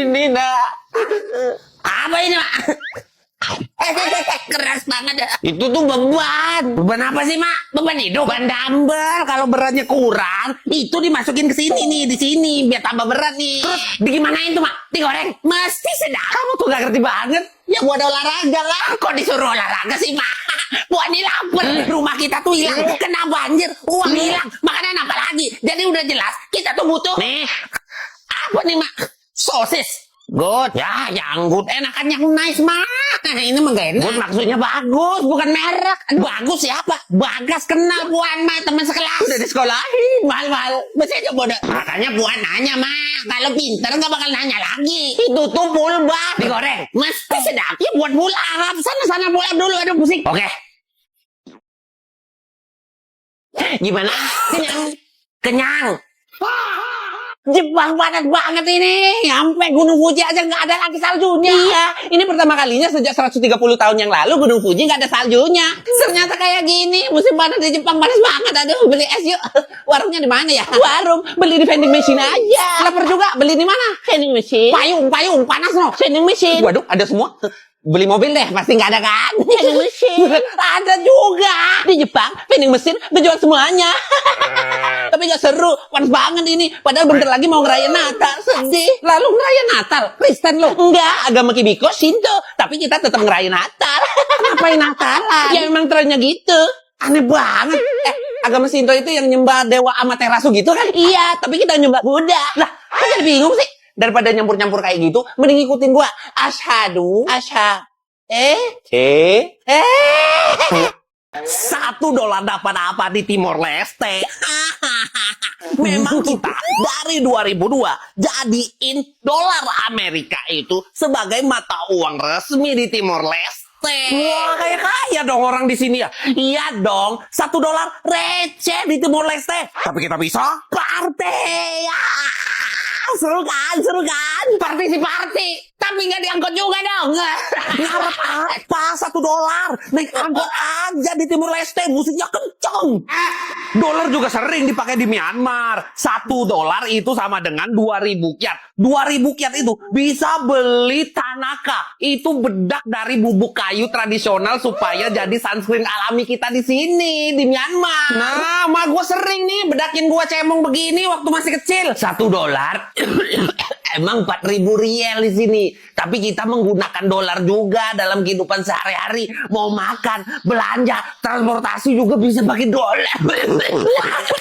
Ini nak. Apa ini mak? Keras banget ya. Itu tuh beban. Beban apa sih mak? Beban hidup. Beban dumbbell. Kalau beratnya kurang, itu dimasukin ke sini nih, di sini biar tambah berat nih. Terus digimanain tuh mak? Digoreng. Mesti sedap. Kamu tuh gak ngerti banget. Ya buat olahraga lah. Kok disuruh olahraga sih mak? Buat ini lapar. Rumah kita tuh hilang. Kena banjir. Uang hilang. Makanan apa lagi? Jadi udah jelas kita tuh butuh. Nih. Apa nih mak? Sosis. Good. Ya, yang good. Enakan yang nice, mak. Ini mah gak enak. Good maksudnya bagus, bukan merek. Bagus siapa? Bagas kenal Puan, mak. Teman sekelas. Udah disekolahin. Mahal-mahal. Masih aja bodoh. Makanya Puan nanya, mak. Kalau pinter gak bakal nanya lagi. Itu tuh pulba. Digoreng. Mesti sedap. Ya buat pulang. Sana-sana pulang dulu. Aduh, pusing. Oke. Gimana? Kenyang. Kenyang. Jepang panas banget ini. Sampai Gunung Fuji aja nggak ada lagi saljunya. Iya, ini pertama kalinya sejak 130 tahun yang lalu Gunung Fuji nggak ada saljunya. Ternyata kayak gini, musim panas di Jepang panas banget. Aduh, beli es yuk. Warungnya di mana ya? Warung, beli di vending machine aja. Lapar juga, beli di mana? Vending machine. Payung, panas no. Vending machine. Waduh, ada semua. Beli mobil deh, pasti nggak ada kan? Vending machine. Ada juga. Di Jepang, vending mesin menjual semuanya. Tapi gak seru, panas banget ini. Padahal bentar lagi mau ngerayain Natal, sedih. Lalu ngerayain Natal, Kristen lo? Enggak, agama Kibiko, Shinto. Tapi kita tetap ngerayain Natal. Ngapain Natalan? Ya memang trennya gitu. Aneh banget. Agama Shinto itu yang nyembah Dewa Amaterasu gitu kan? Iya, tapi kita nyembah Buddha. Lah, kok jadi bingung sih? Daripada nyampur-nyampur kayak gitu, mending ikutin gua. $1 dapat apa di Timor Leste? Memang kita dari 2002 jadiin dolar Amerika itu sebagai mata uang resmi di Timor Leste. Wah, kayak kaya dong orang di sini ya. Iya dong, $1 receh di Timor Leste. Tapi kita bisa party. Seru kan? Party. Tapi nggak diangkut juga dong. Ngarep apa? $1 naik angkot aja di Timor Leste, musiknya kenceng. Dolar juga sering dipakai di Myanmar. $1 itu sama dengan 2.000 kyat. 2.000 kyat itu bisa beli Tanaka. Itu bedak dari bubuk kayu tradisional supaya jadi sunscreen alami kita di sini di Myanmar. Nah, mak gue sering nih bedakin gue cemong begini waktu masih kecil. $1 emang 4.000 riel di sini. Tapi kita menggunakan dolar juga dalam kehidupan sehari-hari. Mau makan, belanja, transportasi juga bisa pakai dolar.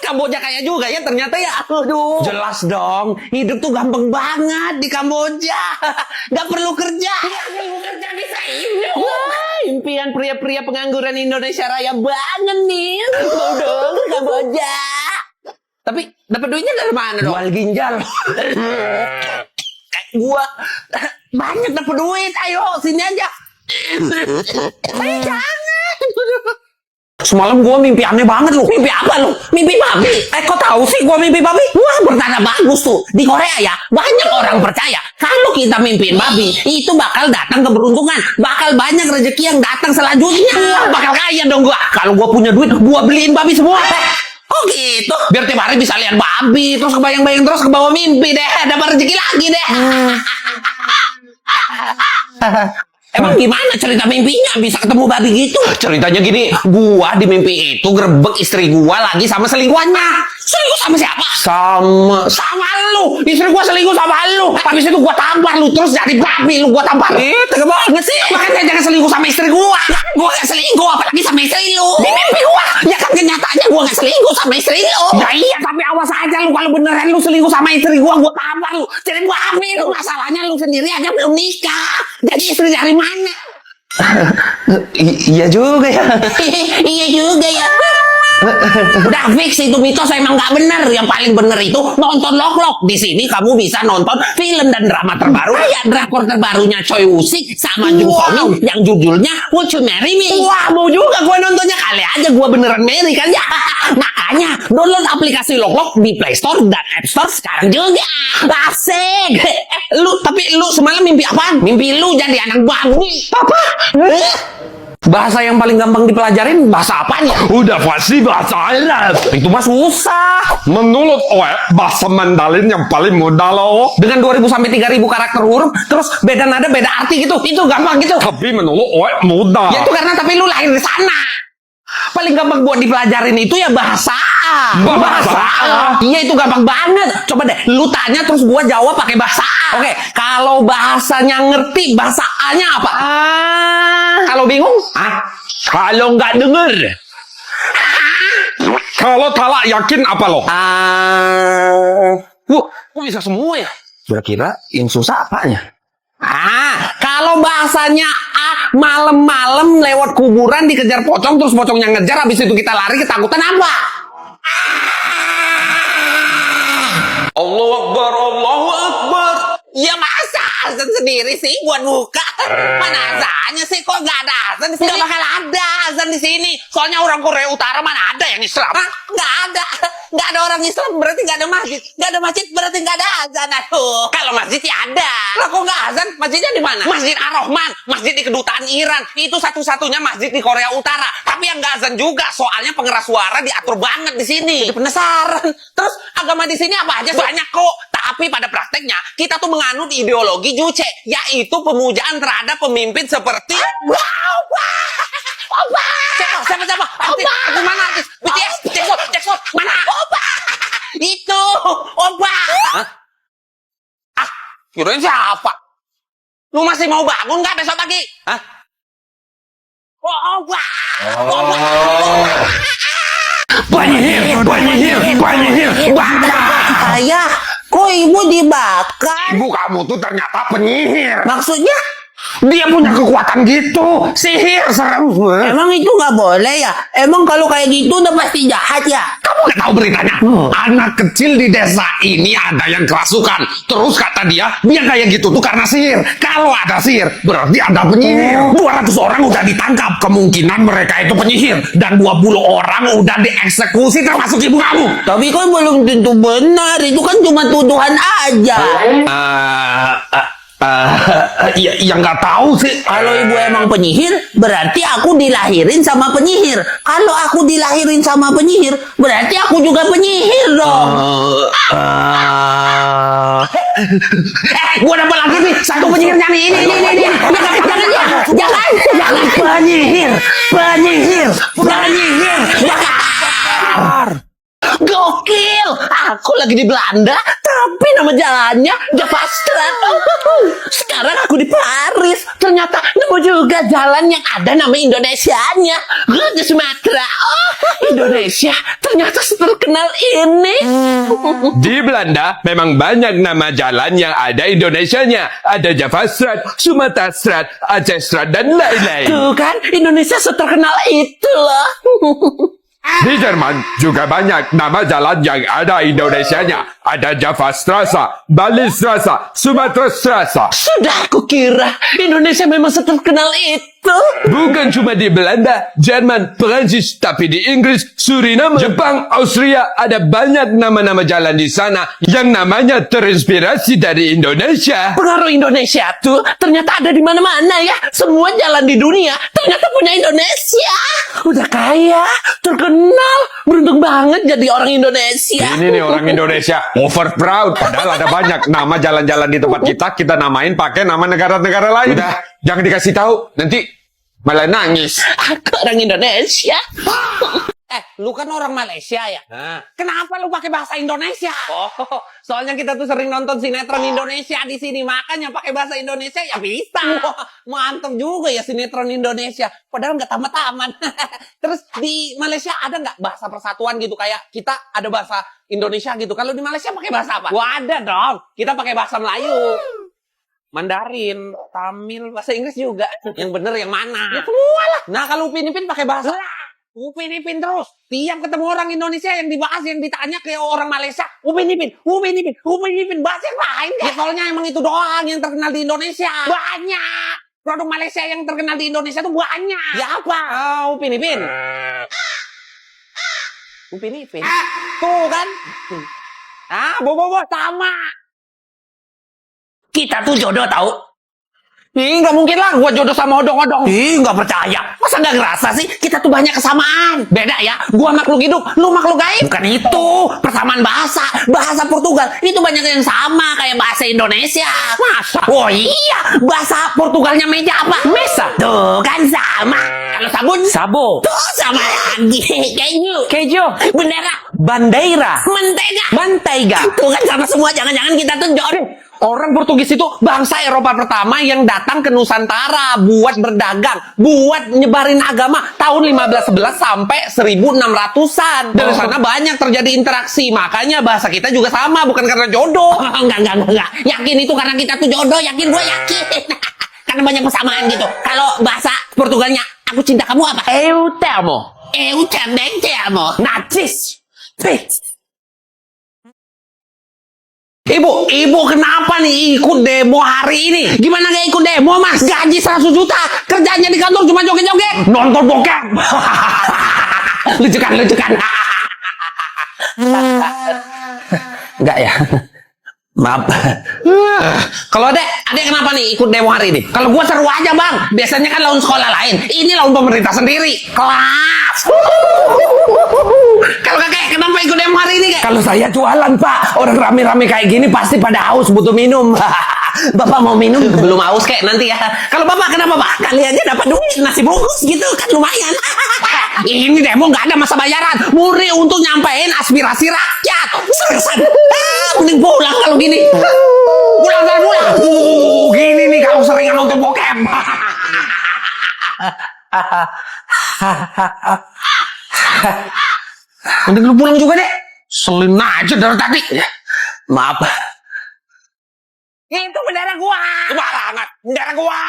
Kamboja kaya juga ya ternyata ya. Aduh. Jelas dong. Hidup tuh gampang banget di Kamboja. Gak perlu kerja. Gak perlu kerja bisa hidup. Wah, impian pria-pria pengangguran Indonesia Raya banget nih. Mau dong ke Kamboja. Tapi dapat duitnya dari mana dong? Jual ginjal. Gua banyak dapat duit, ayo sini aja. Jangan. Semalam gua mimpi aneh banget loh. Mimpi apa lo? Mimpi babi. Kok tahu sih gua mimpi babi? Wah, pertanda bagus tuh. Di Korea ya, banyak orang percaya kalau kita mimpiin babi, itu bakal datang keberuntungan, bakal banyak rezeki yang datang selanjutnya. Bakal kaya dong gua. Kalau gua punya duit, gua beliin babi semua. Oh gitu. Biar tiap hari bisa lihat babi, terus kebayang-bayang terus ke bawah mimpi deh. Dapat rezeki lagi deh. Emang gimana cerita mimpinya bisa ketemu babi gitu? Ceritanya gini, gua di mimpi itu grebek istri gua lagi sama selingkuhannya. Selingkuh sama siapa? Sama lu. Istri gua selingkuh sama lu. Habis itu gua tampar lu terus jadi babi lu gua tampar. Tega banget sih. Makanya jangan selingkuh sama istri gua. Gua gak selingkuh apalagi sama istri lu. Di mimpi gua. Ya kan kenyataannya gua gak selingkuh sama istri lu. Ya iya, tapi awas aja lu kalau beneran lu selingkuh sama istri gua tampar lu. Jadi babi lu. Masalahnya lu sendiri aja belum nikah. Jadi istri dari mana? Iya juga ya. Iya juga ya. Udah fix itu mitos emang nggak bener. Yang paling bener itu nonton Loklok. Di sini kamu bisa nonton film dan drama terbaru kayak drakor terbarunya Choi Woo-sik sama Jung So-min yang judulnya Would You Marry Me. Wah, mau juga gua nontonnya. Kali aja gua beneran marry kan ya. Makanya download aplikasi Loklok di Play Store dan App Store sekarang juga. Asik. Tapi lu semalam mimpi apaan? Mimpi lu jadi anak babi. Papa. Bahasa yang paling gampang dipelajarin bahasa apanya? Udah pasti bahasa Arab. Itu mah susah. Menurut Oe, bahasa Mandarin yang paling mudah loh. Dengan 2000 sampai 3000 karakter huruf, terus beda nada, beda arti gitu. Itu gampang gitu. Tapi menurut Oe mudah. Ya itu karena tapi lu lahir di sana. Paling gampang buat dipelajarin itu ya bahasa A. Bahasa A? Iya itu gampang banget. Coba deh, lu tanya terus gua jawab pakai bahasa A. Oke, kalau bahasanya ngerti, bahasa A-nya apa? Kalau bingung? Kalau nggak denger. Kalau talak yakin apa lo? Kok bisa semua ya? Kira-kira yang susah apanya? Kalau bahasanya A, malam-malam lewat kuburan dikejar pocong, terus pocongnya ngejar, habis itu kita lari ketakutan apa? Allahu Akbar, Allahu Akbar. Ya masa azan sendiri sih buat buka? Mana azannya sih? Kok nggak ada azan di sini? Nggak bakal ada azan di sini. Soalnya orang Korea Utara mana ada yang Islam? Nggak ada. Nggak ada orang Islam berarti nggak ada masjid. Nggak ada masjid berarti nggak ada azan. Aduh, kalau masjid ya ada. Lah kok nggak azan? Masjidnya di mana? Masjid Ar-Rahman, masjid di kedutaan Iran. Itu satu-satunya masjid di Korea Utara. Tapi yang nggak azan juga, soalnya pengeras suara diatur banget di sini. Jadi penasaran. Terus agama di sini apa aja? Banyak kok. Tapi pada prakteknya kita tuh menganut ideologi Juche, yaitu pemujaan terhadap pemimpin seperti Opa. Siapa? Artis mana artis? BTS, Jackson, mana? Opa. Itu Opa. Kirain siapa? Lu masih mau bangun nggak besok pagi? Opa. Penyihir. Ayah, kok ibu dibakar? Ibu kamu tuh ternyata penyihir. Maksudnya? Dia punya kekuatan gitu. Sihir serem. Emang itu nggak boleh ya? Emang kalau kayak gitu udah pasti jahat ya? Kamu nggak tahu beritanya? Anak kecil di desa ini ada yang kerasukan. Terus kata dia kayak gitu tuh karena sihir. Kalau ada sihir, berarti ada penyihir. 200 orang udah ditangkap. Kemungkinan mereka itu penyihir. Dan 20 orang udah dieksekusi termasuk ibu kamu. Tapi kan belum tentu benar. Itu kan cuma tuduhan aja. Ya nggak tahu sih. Kalau ibu emang penyihir, berarti aku dilahirin sama penyihir. Kalau aku dilahirin sama penyihir, berarti aku juga penyihir dong. Gua dapat lagi nih, satu penyihirnya nih. Ini. Jangan. Penyihir. Gokil, aku lagi di Belanda, tapi nama jalannya Javastrad. Sekarang aku di Paris, ternyata nemu juga jalan yang ada nama Indonesianya. Di Sumatera. Indonesia ternyata terkenal ini. Di Belanda memang banyak nama jalan yang ada Indonesianya. Ada Javastrad, Sumatrastrad, Acehstrad, dan lain-lain. Tuh kan, Indonesia terkenal itu loh. Di Jerman juga banyak nama jalan yang ada Indonesianya. Ada Javastrasse, Balistrasse, Sumatrastrasse. Sudah aku kira Indonesia memang terkenal itu. Bukan cuma di Belanda, Jerman, Perancis, tapi di Inggris, Suriname, Jepang, Austria, ada banyak nama-nama jalan di sana yang namanya terinspirasi dari Indonesia. Pengaruh Indonesia tuh ternyata ada di mana-mana ya. Semua jalan di dunia ternyata punya Indonesia. Udah kaya, terkenal, beruntung banget jadi orang Indonesia. Ini nih orang Indonesia, over proud. Padahal ada banyak nama jalan-jalan di tempat kita namain pakai nama negara-negara lain. Udah, jangan dikasih tahu, nanti malah nangis. Aku orang Indonesia. Lu kan orang Malaysia ya? Kenapa lu pakai bahasa Indonesia? Soalnya kita tuh sering nonton sinetron Indonesia di sini, makanya pakai bahasa Indonesia ya bisa. Mantap juga ya sinetron Indonesia. Padahal nggak tamat-tamat. Terus di Malaysia ada nggak bahasa persatuan gitu kayak kita ada bahasa Indonesia gitu? Kalau di Malaysia pakai bahasa apa? Wah ada dong. Kita pakai bahasa Melayu. Mandarin, Tamil, bahasa Inggris juga. Yang bener yang mana? Ya semua lah. Nah kalau Upin Ipin pakai bahasa Upin Ipin terus. Tiap ketemu orang Indonesia yang dibahas, yang ditanya ke orang Malaysia, Upin Ipin. Bahasa yang lain kan? Ya, soalnya emang itu doang yang terkenal di Indonesia. Banyak. Produk Malaysia yang terkenal di Indonesia tuh banyak. Ya apa? Upin Ipin. Upin Ipin. Tuh kan? Bobo sama. Kita tuh jodoh tahu. Ih, nggak mungkin lah gua jodoh sama odong-odong. Ih, nggak percaya. Masa nggak ngerasa sih? Kita tuh banyak kesamaan. Beda ya. Gua makhluk hidup, lu makhluk gaib. Bukan itu. Persamaan bahasa. Bahasa Portugal itu banyak yang sama kayak bahasa Indonesia. Masa? Oh iya. Bahasa Portugalnya meja apa? Mesa. Tuh kan sama. Kalau sabun? Sabo. Tuh sama lagi. Keju. Kejo. Bendera. Bandeira. Mentega. Manteiga. Tuh kan sama semua. Jangan-jangan kita tuh jodoh. Orang Portugis itu bangsa Eropa pertama yang datang ke Nusantara buat berdagang, buat nyebarin agama tahun 1511 sampai 1600-an. Dari sana banyak terjadi interaksi, makanya bahasa kita juga sama, bukan karena jodoh. Enggak. Yakin itu karena kita tuh jodoh. Yakin, gue yakin. Karena banyak persamaan gitu. Kalau bahasa Portugalnya, aku cinta kamu apa? Eu te amo. Eu também te amo. Nacis. Ibu kenapa nih ikut demo hari ini? Gimana gak ikut demo, Mas? Gaji 100 juta, kerjanya di kantor cuma joget-joget. Nonton bokep. Lucukan. Enggak ya? Maaf. Kalau adek kenapa nih ikut demo hari ini? Kalau gua seru aja, Bang. Biasanya kan lawan sekolah lain. Ini lawan pemerintah sendiri. Kelas. Kalau kakek kenapa ikut demo hari ini, Kek? Kalau saya jualan, Pak. Orang rame-rame kayak gini pasti pada haus butuh minum. Bapak mau minum? Belum haus, Kek, nanti ya. Kalau Bapak kenapa, Pak? Kali aja dapat duit nasi bungkus gitu kan lumayan. Ini demo nggak ada masa bayaran. Murni untuk nyampein aspirasi rakyat. Seriusan. Mending pulang kalau gini. Pulang. Gini nih kalau sering nonton bokep. Mending lu pulang juga deh. Selin aja dari tadi. Maaf. Itu bendera gua. Sembarangan. Bendera gua.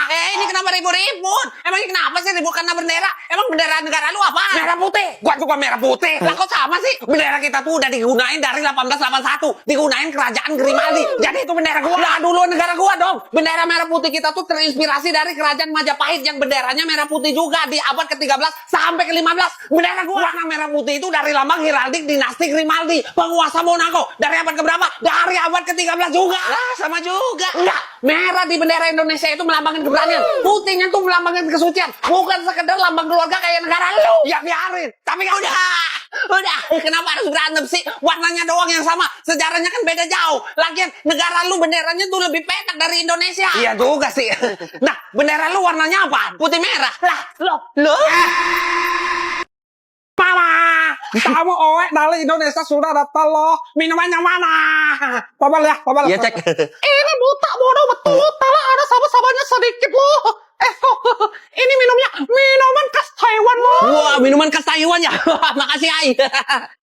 Ini kenapa ribut-ribut? Emangnya kenapa sih ribut karena bendera? Emang bendera negara lu apa? Merah putih. Gua juga merah putih. Lah kok sama sih? Bendera kita tuh udah digunain dari 1881. Digunain kerajaan Grimaldi. Jadi itu bendera gua. Lah dulu negara gua dong. Bendera merah putih kita tuh terinspirasi dari kerajaan Majapahit yang benderanya merah putih juga di abad ke-13 sampai ke-15. Bendera gua warna merah putih itu dari lambang heraldik dinasti Grimaldi, penguasa Monaco. Dari abad keberapa? Dari abad ke-13 juga. Lah sama juga. Enggak. Merah di bendera Indonesia itu melambangkan keberanian. Putihnya tuh melambangkan kesucian. Bukan sekedar lambang keluarga kayak negara lu. Ya biarin. Tapi kan udah. Kenapa harus berantem sih? Warnanya doang yang sama. Sejarahnya kan beda jauh. Lagian negara lu benderanya tuh lebih petak dari Indonesia. Iya juga sih. Nah, bendera lu warnanya apa? Putih merah. Lah, lo. Mama, kamu owek dari Indonesia sudah datang loh. Minuman yang mana? Papa lihat. Iya, cek. Ini buta bodoh betul. Telah ada sama-samanya sedikit loh. Ini minuman khas Taiwan loh. Wah, minuman khas Taiwan ya. Makasih, Ai.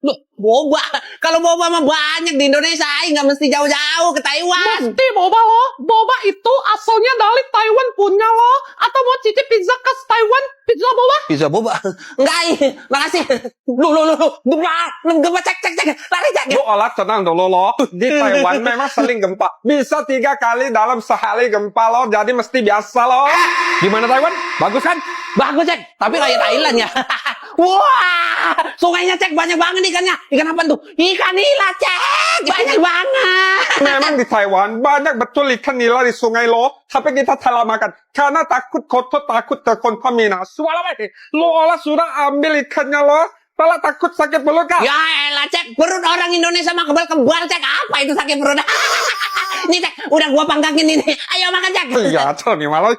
Loh, boba. Kalau boba mah banyak di Indonesia, Ai. Nggak mesti jauh-jauh ke Taiwan. Mesti boba loh. Boba itu asalnya dari Taiwan punya loh. Atau mau cicip pizza khas Taiwan? Pizza boba? Pizza boba. Enggak, Ai. Makasih. Lu. Gempa, cek. Lari, cek. Bu Olah tenang dulu loh. Di Taiwan memang sering gempa. Bisa 3 kali dalam sehari gempa loh. Jadi mesti biasa loh. Gimana Taiwan? Bagus kan? Bagus, cek. Tapi kayak Thailand ya. Wah, sungainya, cek, banyak banget ikannya. Ikan apa tuh? Ikan nila, cek. Banyak banget. Memang di Taiwan banyak betul ikan nila di sungai loh. Tapi kita salah makan. Karena takut kotor, takut terkontaminasi. Walau lo Olah sudah ambil ikannya loh. Malah takut sakit mulut kan? Ya elah, cek. Perut orang Indonesia mah kebal-kebal, cek. Apa itu sakit perut? Nih, cek. Udah gua pangkakin ini. Ayo makan, cek. Ya, tuh nih malah.